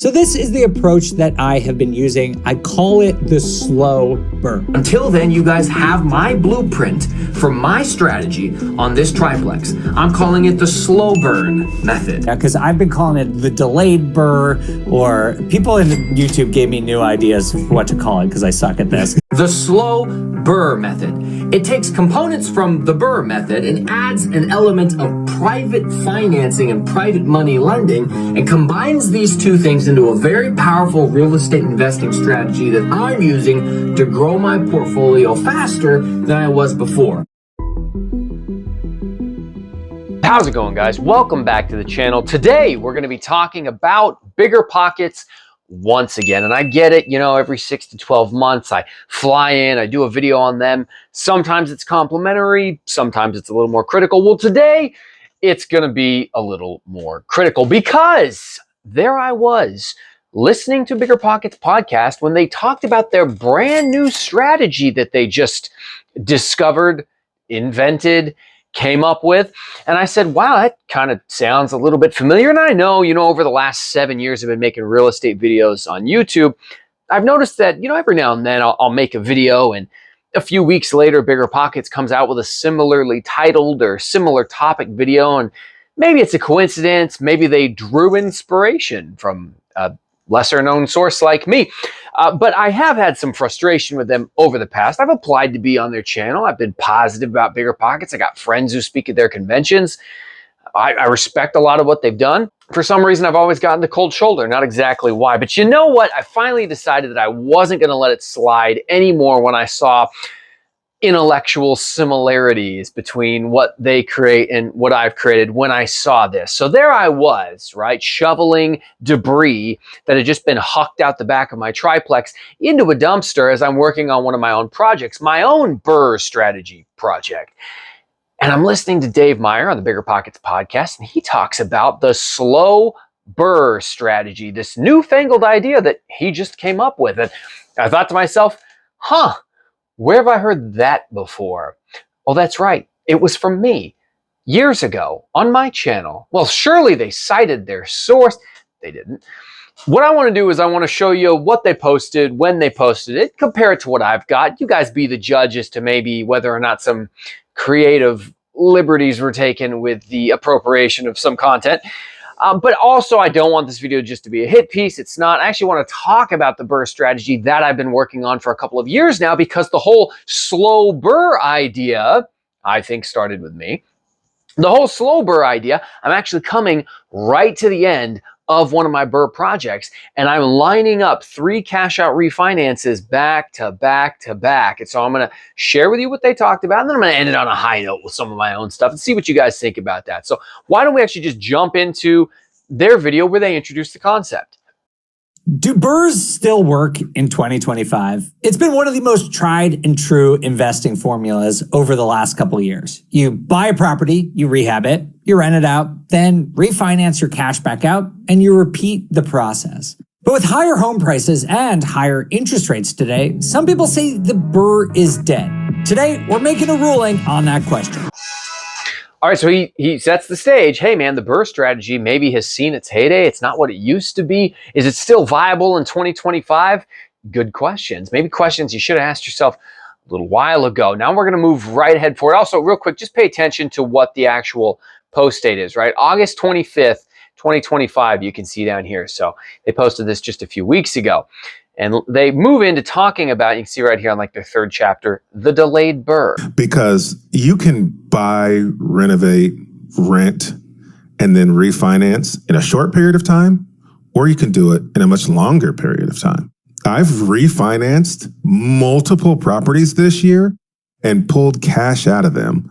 So this is the approach that I have been using. I call it the slow BRRRR. Until then, you guys have my blueprint for my strategy on this triplex. I'm calling it the slow burn method. Yeah, because I've been calling it the delayed BRRRR, or people in YouTube gave me new ideas for what to call it because I suck at this. The slow BRRRR method. It takes components from the BRRRR method and adds an element of private financing and private money lending and combines these two things into a very powerful real estate investing strategy that I'm using to grow my portfolio faster than I was before. How's it going, guys? Welcome back to the channel. Today, we're going to be talking about BiggerPockets once again. And I get it, you know, every 6 to 12 months, I fly in, I do a video on them. Sometimes it's complimentary, sometimes it's a little more critical. Well, today, it's going to be a little more critical because there I was listening to BiggerPockets podcast when they talked about their brand new strategy that they just discovered, invented, came up with. And I said, wow, that kind of sounds a little bit familiar. And I know, you know, over the last 7 years I've been making real estate videos on YouTube. I've noticed that, you know, every now and then I'll make a video and a few weeks later, BiggerPockets comes out with a similarly titled or similar topic video. And maybe it's a coincidence. Maybe they drew inspiration from a lesser known source like me. But I have had some frustration with them over the past. I've applied to be on their channel. I've been positive about BiggerPockets. I got friends who speak at their conventions. I respect a lot of what they've done. For some reason, I've always gotten the cold shoulder. Not exactly why. But you know what? I finally decided that I wasn't going to let it slide anymore when I saw intellectual similarities between what they create and what I've created when I saw this. So there I was, right, shoveling debris that had just been hucked out the back of my triplex into a dumpster as I'm working on one of my own projects, my own BRRRR strategy project. And I'm listening to Dave Meyer on the BiggerPockets podcast, and he talks about the slow BRRRR strategy, this newfangled idea that he just came up with. And I thought to myself, where have I heard that before? Oh, that's right. It was from me years ago on my channel. Well, surely they cited their source. They didn't. What I want to do is I want to show you what they posted, when they posted it, compare it to what I've got. You guys be the judge as to maybe whether or not some creative liberties were taken with the appropriation of some content. But also, I don't want this video just to be a hit piece. It's not. I actually want to talk about the BRRRR strategy that I've been working on for a couple of years now, because the whole slow BRRRR idea, I think, started with me. The whole slow BRRRR idea, I'm actually coming right to the end of one of my BRRRR projects, and I'm lining up 3 cash out refinances back to back to back. And so I'm going to share with you what they talked about, and then I'm going to end it on a high note with some of my own stuff and see what you guys think about that. So why don't we actually just jump into their video where they introduce the concept. Do BRRRRs still work in 2025? It's been one of the most tried and true investing formulas over the last couple of years. You buy a property, you rehab it, you rent it out, then refinance your cash back out, and you repeat the process. But with higher home prices and higher interest rates today, some people say the BRRRR is dead. Today, we're making a ruling on that question. All right, so he sets the stage. Hey, man, the BRRRR strategy maybe has seen its heyday. It's not what it used to be. Is it still viable in 2025? Good questions. Maybe questions you should have asked yourself a little while ago. Now we're going to move right ahead forward. Also, real quick, just pay attention to what the actual post date is, right? August 25th, 2025, you can see down here. So they posted this just a few weeks ago. And they move into talking about, you can see right here on like their 3rd chapter, the delayed BRRRR. Because you can buy, renovate, rent, and then refinance in a short period of time, or you can do it in a much longer period of time. I've refinanced multiple properties this year and pulled cash out of them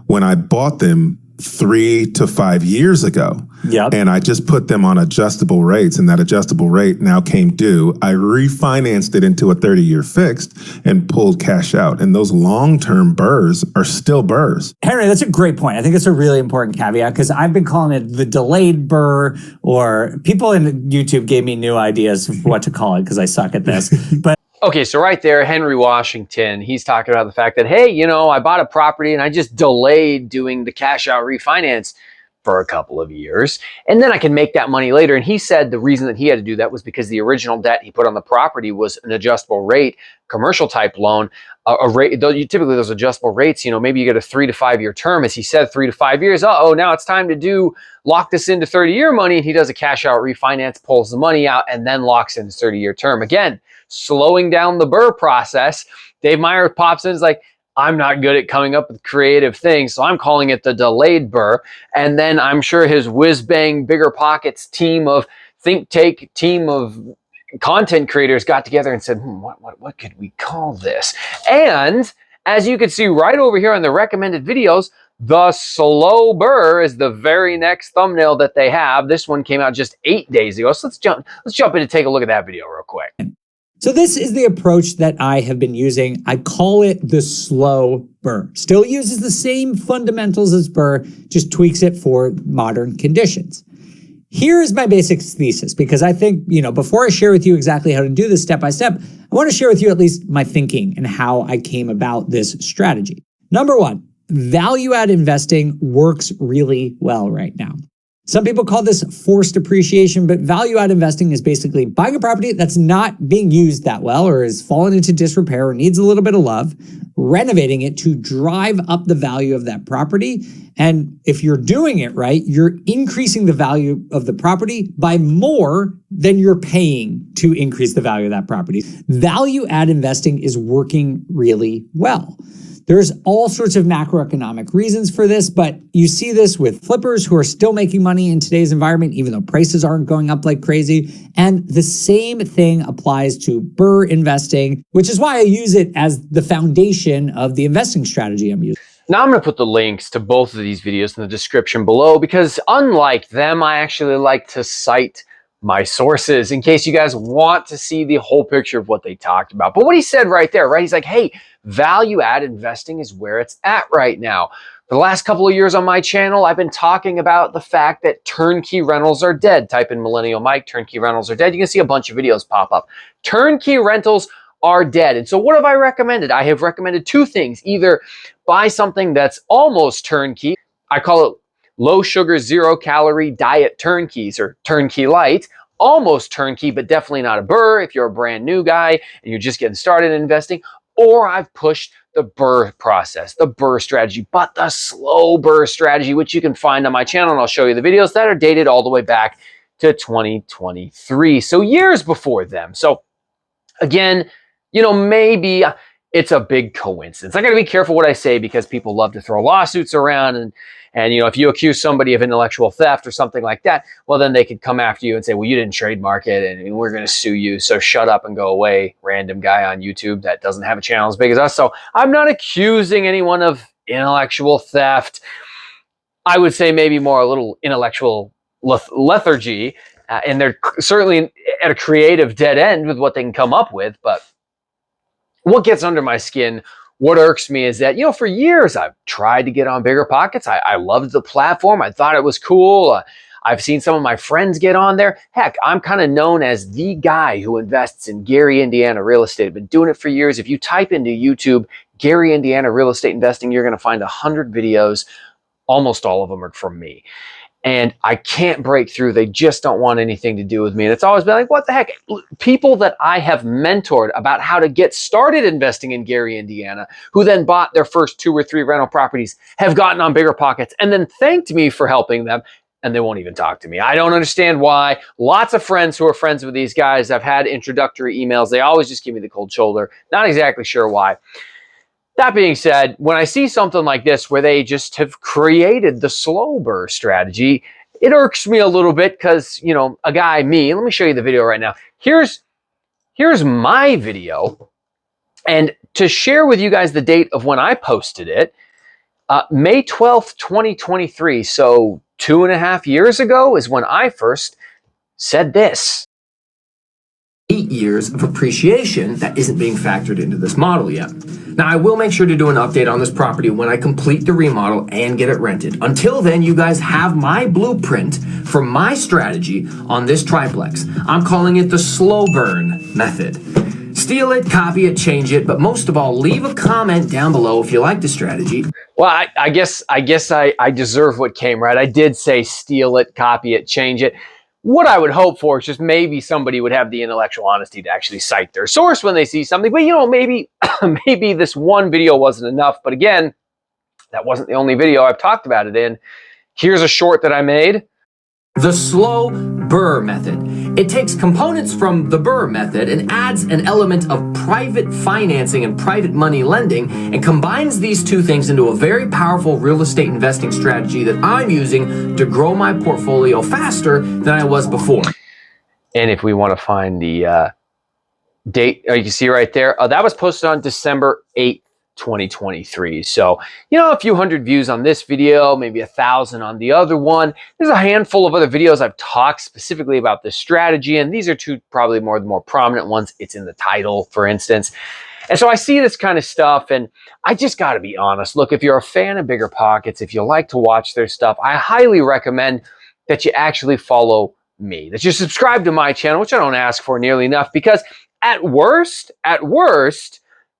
when I bought them 3 to 5 years ago. Yep. And I just put them on adjustable rates, and that adjustable rate now came due. I refinanced it into a 30-year fixed and pulled cash out. And those long-term BRRRRs are still BRRRRs. Henry, that's a great point. I think it's a really important caveat because I've been calling it the delayed BRRRR, or people in YouTube gave me new ideas of what to call it because I suck at this. But Okay, so right there, Henry Washington, he's talking about the fact that, hey, you know, I bought a property and I just delayed doing the cash out refinance for a couple of years, and then I can make that money later. And he said the reason that he had to do that was because the original debt he put on the property was an adjustable rate, commercial type loan, a rate. Typically those adjustable rates, maybe you get a 3 to 5 year term. As he said, 3 to 5 years. Oh, now it's time to lock this into 30-year money. And he does a cash out refinance, pulls the money out, and then locks in his 30-year term. Again, slowing down the BRRRR process. Dave Meyer pops in, is like, I'm not good at coming up with creative things, so I'm calling it the delayed BRRRR. And then I'm sure his whiz-bang BiggerPockets team of think tank team of content creators got together and said, what could we call this? And as you can see right over here on the recommended videos, the Slow BRRRR is the very next thumbnail that they have. This one came out just 8 days ago. So let's jump in and take a look at that video real quick. So this is the approach that I have been using. I call it the Slow BRRRR. Still uses the same fundamentals as BRRRR, just tweaks it for modern conditions. Here's my basic thesis, because I think, before I share with you exactly how to do this step by step, I want to share with you at least my thinking and how I came about this strategy. Number one, value-add investing works really well right now. Some people call this forced appreciation, but value-add investing is basically buying a property that's not being used that well or has fallen into disrepair or needs a little bit of love, renovating it to drive up the value of that property. And if you're doing it right, you're increasing the value of the property by more than you're paying to increase the value of that property. Value-add investing is working really well. There's all sorts of macroeconomic reasons for this, but you see this with flippers who are still making money in today's environment, even though prices aren't going up like crazy. And the same thing applies to BRRRR investing, which is why I use it as the foundation of the investing strategy I'm using. Now I'm going to put the links to both of these videos in the description below, because unlike them, I actually like to cite my sources in case you guys want to see the whole picture of what they talked about. But what he said right there, right? He's like, hey, value-add investing is where it's at right now. For the last couple of years on my channel, I've been talking about the fact that turnkey rentals are dead. Type in Millennial Mike, turnkey rentals are dead. You can see a bunch of videos pop up. Turnkey rentals are dead. And so what have I recommended? I have recommended two things. Either buy something that's almost turnkey. I call it low sugar, 0 calorie diet turnkeys, or turnkey light. Almost turnkey, but definitely not a BRRRR if you're a brand new guy and you're just getting started in investing. Or I've pushed the BRRRR process, the BRRRR strategy, but the Slow BRRRR strategy, which you can find on my channel, and I'll show you the videos that are dated all the way back to 2023, so years before them. So again, maybe it's a big coincidence. I got to be careful what I say, because people love to throw lawsuits around, and if you accuse somebody of intellectual theft or something like that, well, then they could come after you and say, well, you didn't trademark it and we're going to sue you. So shut up and go away, random guy on YouTube that doesn't have a channel as big as us. So I'm not accusing anyone of intellectual theft. I would say maybe more a little intellectual lethargy, and they're certainly at a creative dead end with what they can come up with. But what gets under my skin, what irks me, is that, for years I've tried to get on BiggerPockets. I loved the platform. I thought it was cool. I've seen some of my friends get on there. Heck, I'm kind of known as the guy who invests in Gary, Indiana real estate. I've been doing it for years. If you type into YouTube, Gary, Indiana real estate investing, you're going to find 100 videos. Almost all of them are from me. And I can't break through. They just don't want anything to do with me. And it's always been like, what the heck? People that I have mentored about how to get started investing in Gary, Indiana, who then bought their first 2 or 3 rental properties, have gotten on BiggerPockets and then thanked me for helping them. And they won't even talk to me. I don't understand why. Lots of friends who are friends with these guys, I've had introductory emails. They always just give me the cold shoulder. Not exactly sure why. That being said, when I see something like this where they just have created the Slow BRRRR strategy, it irks me a little bit, because, a guy, me, let me show you the video right now. Here's my video. And to share with you guys the date of when I posted it, May 12th, 2023. So 2.5 years ago is when I first said this. 8 years of appreciation that isn't being factored into this model yet. Now, I will make sure to do an update on this property when I complete the remodel and get it rented. Until then, you guys have my blueprint for my strategy on this triplex. I'm calling it the slow burn method. Steal it, copy it, change it, but most of all, leave a comment down below if you like the strategy. Well, I guess I deserve what came, right? I did say steal it, copy it, change it. What I would hope for is just maybe somebody would have the intellectual honesty to actually cite their source when they see something. But, you know, maybe maybe this one video wasn't enough. But again, that wasn't the only video I've talked about it in. Here's a short that I made. The Slow BRRRR method. It takes components from the BRRRR method and adds an element of private financing and private money lending and combines these two things into a very powerful real estate investing strategy that I'm using to grow my portfolio faster than I was before. And if we want to find the date, you can see right there, that was posted on December 8th. 2023. So, you know, a few hundred views on this video, maybe 1,000 on the other one. There's a handful of other videos I've talked specifically about this strategy, and these are two probably the more prominent ones. It's in the title, for instance. And so I see this kind of stuff, and I just got to be honest. Look, if you're a fan of BiggerPockets, if you like to watch their stuff, I highly recommend that you actually follow me, that you subscribe to my channel, which I don't ask for nearly enough, because at worst,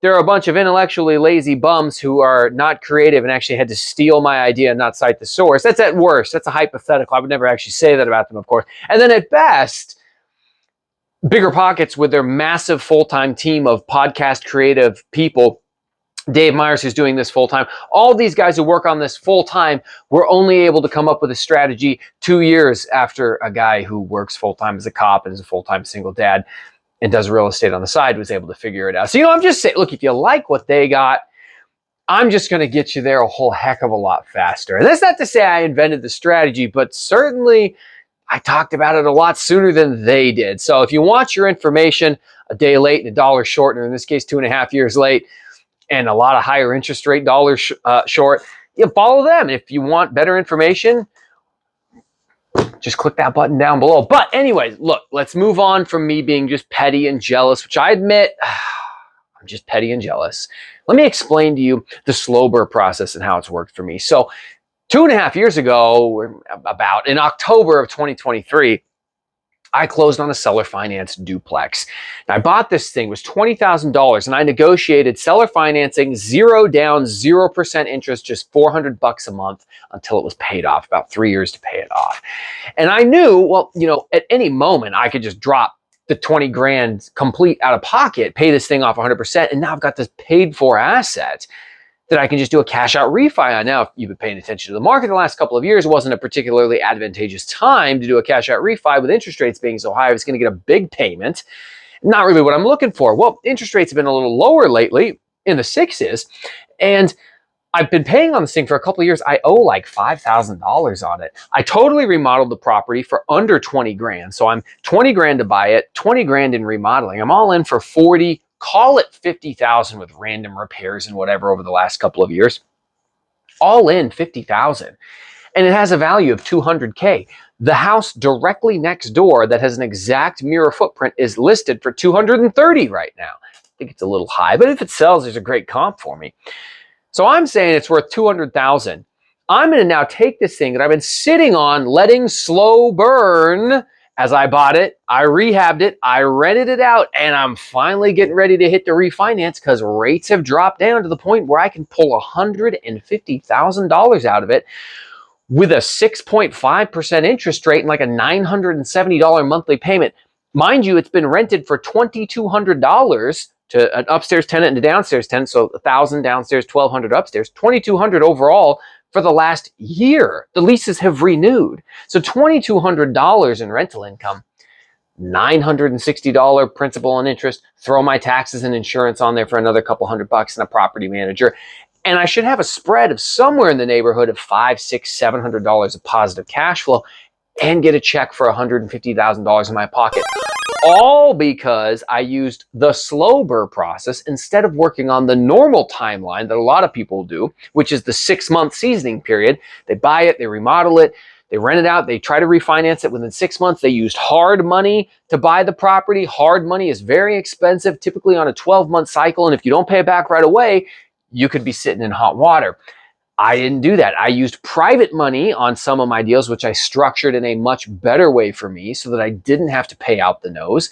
there are a bunch of intellectually lazy bums who are not creative and actually had to steal my idea and not cite the source. That's at worst. That's a hypothetical. I would never actually say that about them, of course. And then at best, BiggerPockets with their massive full-time team of podcast creative people, Dave Myers, who's doing this full-time, all these guys who work on this full-time were only able to come up with a strategy 2 years after a guy who works full-time as a cop and is a full-time single dad and does real estate on the side was able to figure it out. So, you know, I'm just saying, look, if you like what they got, I'm just going to get you there a whole heck of a lot faster. And that's not to say I invented the strategy, but certainly I talked about it a lot sooner than they did. So if you want your information a day late and a dollar short, or in this case, 2.5 years late, and a lot of higher interest rate dollars short, you follow them. If you want better information, just click that button down below. But anyways, look, let's move on from me being just petty and jealous, which I admit, I'm just petty and jealous. Let me explain to you the slow BRRRR process and how it's worked for me. So 2.5 years ago, about in October of 2023, I closed on a seller finance duplex. Now, I bought this thing, it was $20,000, and I negotiated seller financing, 0 down, 0% interest, just $400 a month until it was paid off, about 3 years to pay it off. And I knew, well, you know, at any moment I could just drop the 20 grand complete out of pocket, pay this thing off 100%, and now I've got this paid for asset that I can just do a cash out refi on. Now, if you've been paying attention to the market the last couple of years, it wasn't a particularly advantageous time to do a cash out refi with interest rates being so high. I was going to get a big payment. Not really what I'm looking for. Well, interest rates have been a little lower lately, in the 6s, and I've been paying on this thing for a couple of years. I owe like $5,000 on it. I totally remodeled the property for under 20 grand. So I'm 20 grand to buy it, 20 grand in remodeling. I'm all in for 40, call it 50,000 with random repairs and whatever over the last couple of years. All in 50,000. And it has a value of 200K. The house directly next door that has an exact mirror footprint is listed for 230 right now. I think it's a little high, but if it sells, there's a great comp for me. So I'm saying it's worth 200,000. I'm going to now take this thing that I've been sitting on, letting slow burn as I bought it. I rehabbed it. I rented it out, and I'm finally getting ready to hit the refinance because rates have dropped down to the point where I can pull $150,000 out of it with a 6.5% interest rate and like a $970 monthly payment. Mind you, it's been rented for $2,200 to an upstairs tenant and a downstairs tenant, so $1,000 downstairs, $1,200 upstairs, $2,200 overall for the last year. The leases have renewed. So $2,200 in rental income, $960 principal and interest, throw my taxes and insurance on there for another couple $100 and a property manager. And I should have a spread of somewhere in the neighborhood of $500, $600, $700 of positive cash flow and get a check for $150,000 in my pocket. All because I used the slow BRRRR process instead of working on the normal timeline that a lot of people do, which is the 6-month seasoning period. They buy it, they remodel it, they rent it out, they try to refinance it within 6 months. They used hard money to buy the property. Hard money is very expensive, typically on a 12-month cycle. And if you don't pay it back right away, you could be sitting in hot water. I didn't do that. I used private money on some of my deals, which I structured in a much better way for me so that I didn't have to pay out the nose.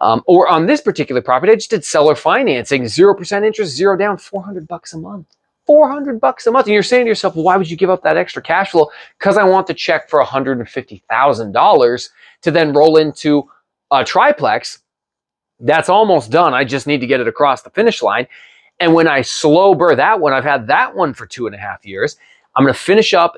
Or on this particular property, I just did seller financing, 0% interest, 0 down, $400 a month. $400 a month. And you're saying to yourself, well, why would you give up that extra cash flow? Because I want the check for $150,000 to then roll into a triplex. That's almost done. I just need to get it across the finish line. And when I slow BRRRR that one, I've had that one for 2.5 years. I'm going to finish up.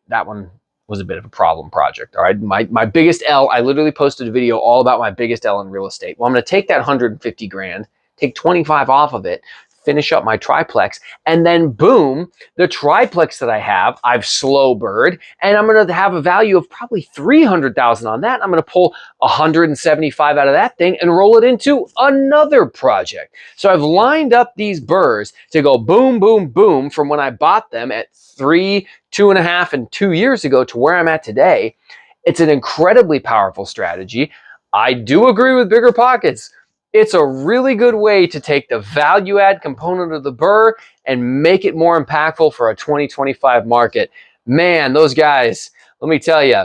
That one was a bit of a problem project. All right. My biggest L, I literally posted a video all about my biggest L in real estate. Well, I'm going to take that 150 grand, take 25 off of it, finish up my triplex, and then boom, the triplex that I have, I've slow BRRRR'd, and I'm going to have a value of probably 300,000 on that. I'm going to pull 175 out of that thing and roll it into another project. So I've lined up these BRRRRs to go boom, boom, boom from when I bought them at 3, 2.5, and 2 years ago to where I'm at today. It's an incredibly powerful strategy. I do agree with BiggerPockets. It's a really good way to take the value add component of the BRRRR and make it more impactful for a 2025 market. Man, those guys, let me tell you,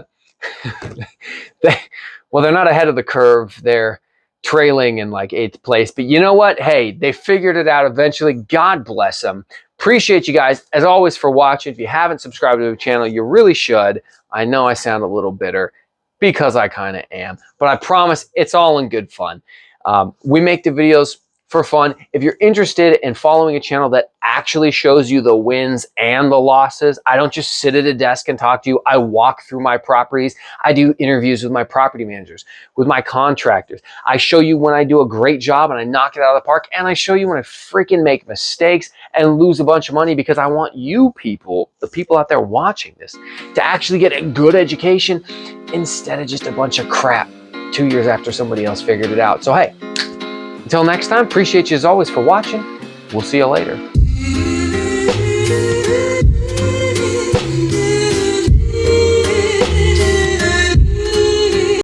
they're not ahead of the curve. They're trailing in like 8th place. But you know what? Hey, they figured it out eventually. God bless them. Appreciate you guys, as always, for watching. If you haven't subscribed to the channel, you really should. I know I sound a little bitter because I kind of am. But I promise it's all in good fun. We make the videos for fun. If you're interested in following a channel that actually shows you the wins and the losses, I don't just sit at a desk and talk to you. I walk through my properties. I do interviews with my property managers, with my contractors. I show you when I do a great job and I knock it out of the park, and I show you when I freaking make mistakes and lose a bunch of money, because I want you people, the people out there watching this, to actually get a good education instead of just a bunch of crap 2 years after somebody else figured it out. So hey, until next time, appreciate you as always for watching. We'll see you later.